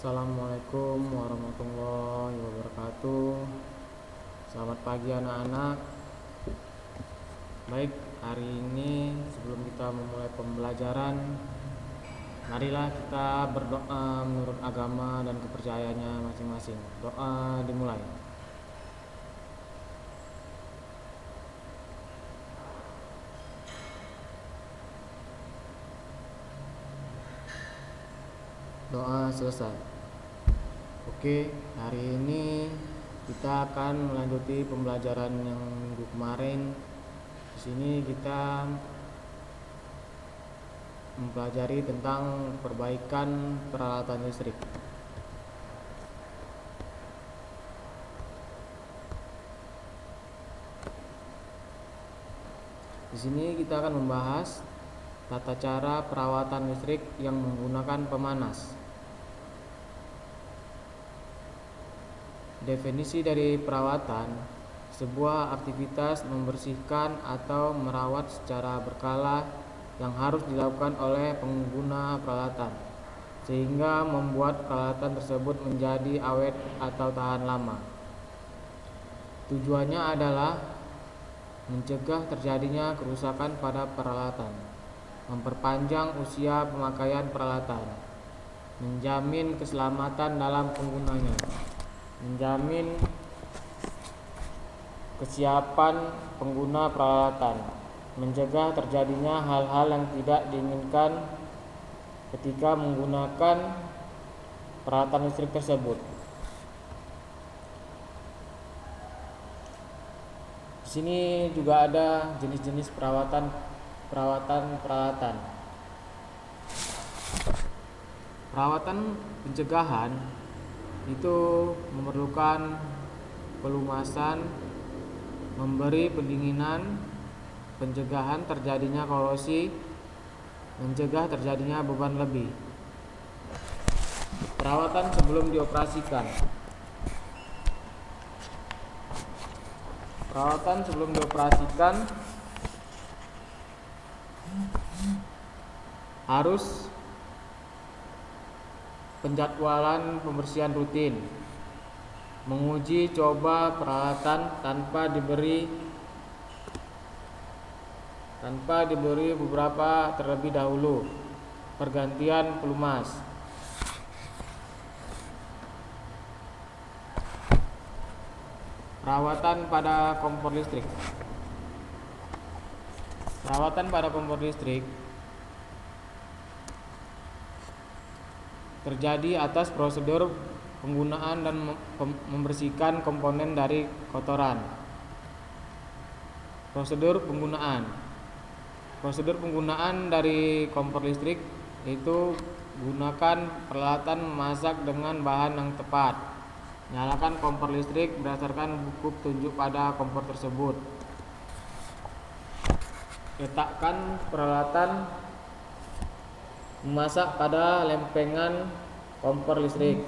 Assalamualaikum warahmatullahi wabarakatuh. Selamat pagi anak-anak. Baik, hari ini sebelum kita memulai pembelajaran, marilah kita berdoa menurut agama dan kepercayaannya masing-masing. Doa dimulai. Doa selesai. Oke, hari ini kita akan melanjuti pembelajaran yang minggu kemarin. Di sini kita mempelajari tentang perbaikan peralatan listrik. Di sini kita akan membahas tata cara perawatan listrik yang menggunakan pemanas. Definisi dari perawatan, sebuah aktivitas membersihkan atau merawat secara berkala yang harus dilakukan oleh pengguna peralatan, sehingga membuat peralatan tersebut menjadi awet atau tahan lama. Tujuannya adalah mencegah terjadinya kerusakan pada peralatan, memperpanjang usia pemakaian peralatan, menjamin keselamatan dalam penggunanya, menjamin kesiapan pengguna peralatan, mencegah terjadinya hal-hal yang tidak diinginkan ketika menggunakan peralatan listrik tersebut. Di sini juga ada jenis-jenis peralatan. Perawatan pencegahan itu memerlukan pelumasan, memberi pendinginan, pencegahan terjadinya korosi, mencegah terjadinya beban lebih. Perawatan sebelum dioperasikan. Perawatan sebelum dioperasikan harus penjadwalan pembersihan rutin, menguji coba peralatan tanpa diberi beberapa terlebih dahulu, pergantian pelumas. Perawatan pada kompor listrik. Perawatan pada kompor listrik terjadi atas prosedur penggunaan dan membersihkan komponen dari kotoran. Prosedur penggunaan dari kompor listrik itu gunakan peralatan memasak dengan bahan yang tepat. Nyalakan kompor listrik berdasarkan buku petunjuk pada kompor tersebut. Letakkan peralatan memasak pada lempengan kompor listrik.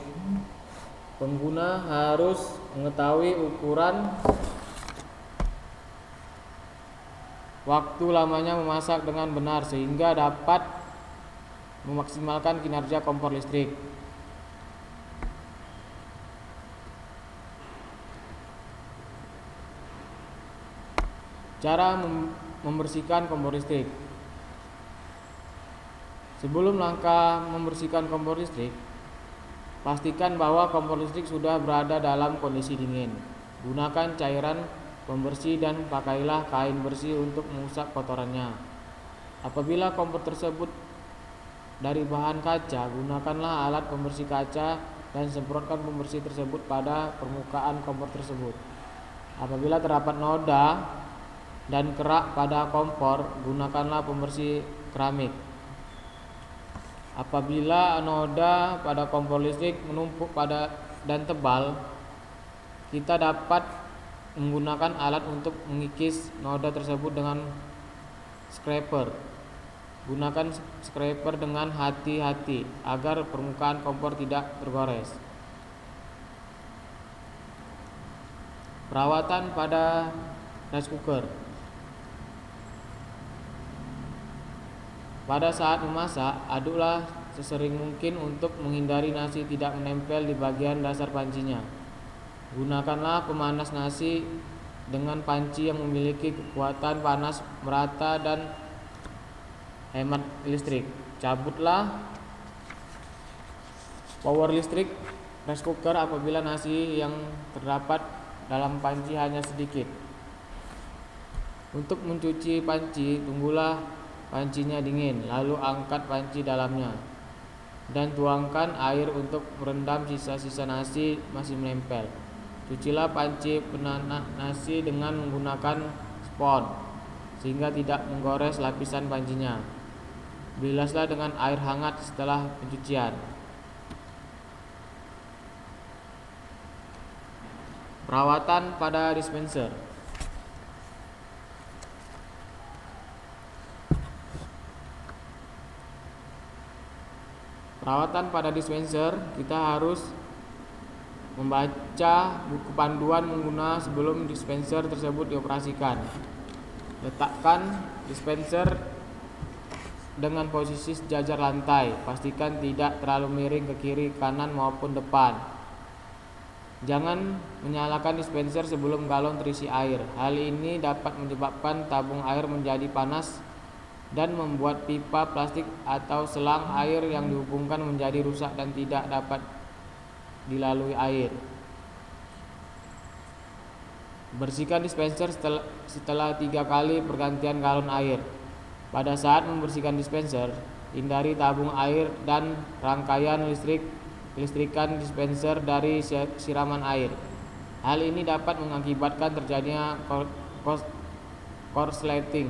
Pengguna harus mengetahui ukuran waktu lamanya memasak dengan benar sehingga dapat memaksimalkan kinerja kompor listrik. Cara membersihkan kompor listrik. Sebelum langkah membersihkan kompor listrik, pastikan bahwa kompor listrik sudah berada dalam kondisi dingin. Gunakan cairan pembersih dan pakailah kain bersih untuk mengusap kotorannya. Apabila kompor tersebut dari bahan kaca, gunakanlah alat pembersih kaca dan semprotkan pembersih tersebut pada permukaan kompor tersebut. Apabila terdapat noda dan kerak pada kompor, gunakanlah pembersih keramik. Apabila noda pada kompor listrik menumpuk dan tebal, kita dapat menggunakan alat untuk mengikis noda tersebut dengan scraper. Gunakan scraper dengan hati-hati agar permukaan kompor tidak tergores. Perawatan pada rice cooker. Pada saat memasak, aduklah sesering mungkin untuk menghindari nasi tidak menempel di bagian dasar pancinya. Gunakanlah pemanas nasi dengan panci yang memiliki kekuatan panas merata dan hemat listrik. Cabutlah power listrik rice cooker apabila nasi yang terdapat dalam panci hanya sedikit. Untuk mencuci panci, tunggulah pancinya dingin, lalu angkat panci dalamnya dan tuangkan air untuk merendam sisa-sisa nasi masih menempel. Cucilah panci penanah nasi dengan menggunakan spons sehingga tidak menggores lapisan pancinya. Bilaslah dengan air hangat setelah pencucian. Perawatan pada dispenser. Perawatan pada dispenser, kita harus membaca buku panduan pengguna sebelum dispenser tersebut dioperasikan. Letakkan dispenser dengan posisi sejajar lantai. Pastikan tidak terlalu miring ke kiri, kanan maupun depan. Jangan menyalakan dispenser sebelum galon terisi air. Hal ini dapat menyebabkan tabung air menjadi panas dan membuat pipa plastik atau selang air yang dihubungkan menjadi rusak dan tidak dapat dilalui air. Bersihkan dispenser setelah 3 kali pergantian galon air. Pada saat membersihkan dispenser, hindari tabung air dan rangkaian listrikan dispenser dari siraman air. Hal ini dapat mengakibatkan terjadinya korsleting.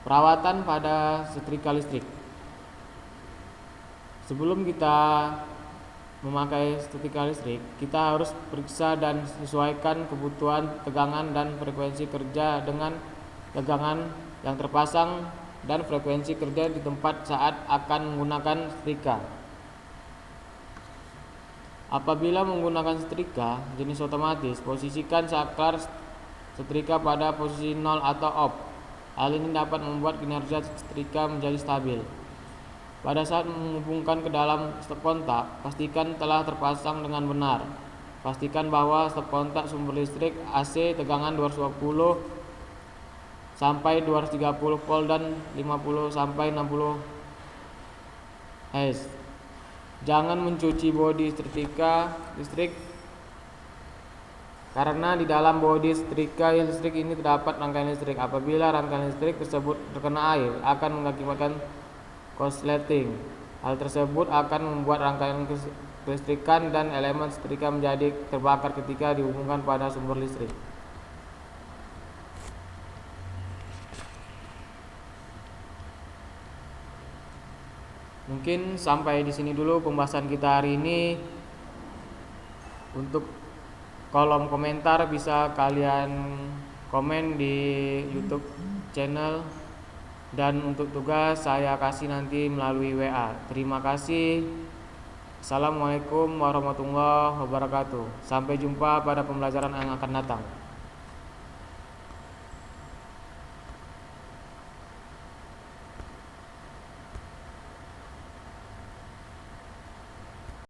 Perawatan pada setrika listrik. Sebelum kita memakai setrika listrik, kita harus periksa dan sesuaikan kebutuhan tegangan dan frekuensi kerja dengan tegangan yang terpasang dan frekuensi kerja di tempat saat akan menggunakan setrika. Apabila menggunakan setrika jenis otomatis, posisikan saklar setrika pada posisi 0 atau off. Hal ini dapat membuat kinerja setrika menjadi stabil. Pada saat menghubungkan ke dalam stop kontak, pastikan telah terpasang dengan benar. Pastikan bahwa stop kontak sumber listrik AC tegangan 220 sampai 230 volt dan 50 sampai 60 Hz. Jangan mencuci bodi setrika listrik karena di dalam bodi setrika listrik ini terdapat rangkaian listrik. Apabila rangkaian listrik tersebut terkena air, akan mengakibatkan korsleting. Hal tersebut akan membuat rangkaian kelistrikan dan elemen setrika menjadi terbakar ketika dihubungkan pada sumber listrik. Mungkin sampai di sini dulu pembahasan kita hari ini. Untuk kolom komentar bisa kalian komen di YouTube channel, dan untuk tugas saya kasih nanti melalui WA. Terima kasih. Assalamualaikum warahmatullahi wabarakatuh. Sampai jumpa pada pembelajaran yang akan datang.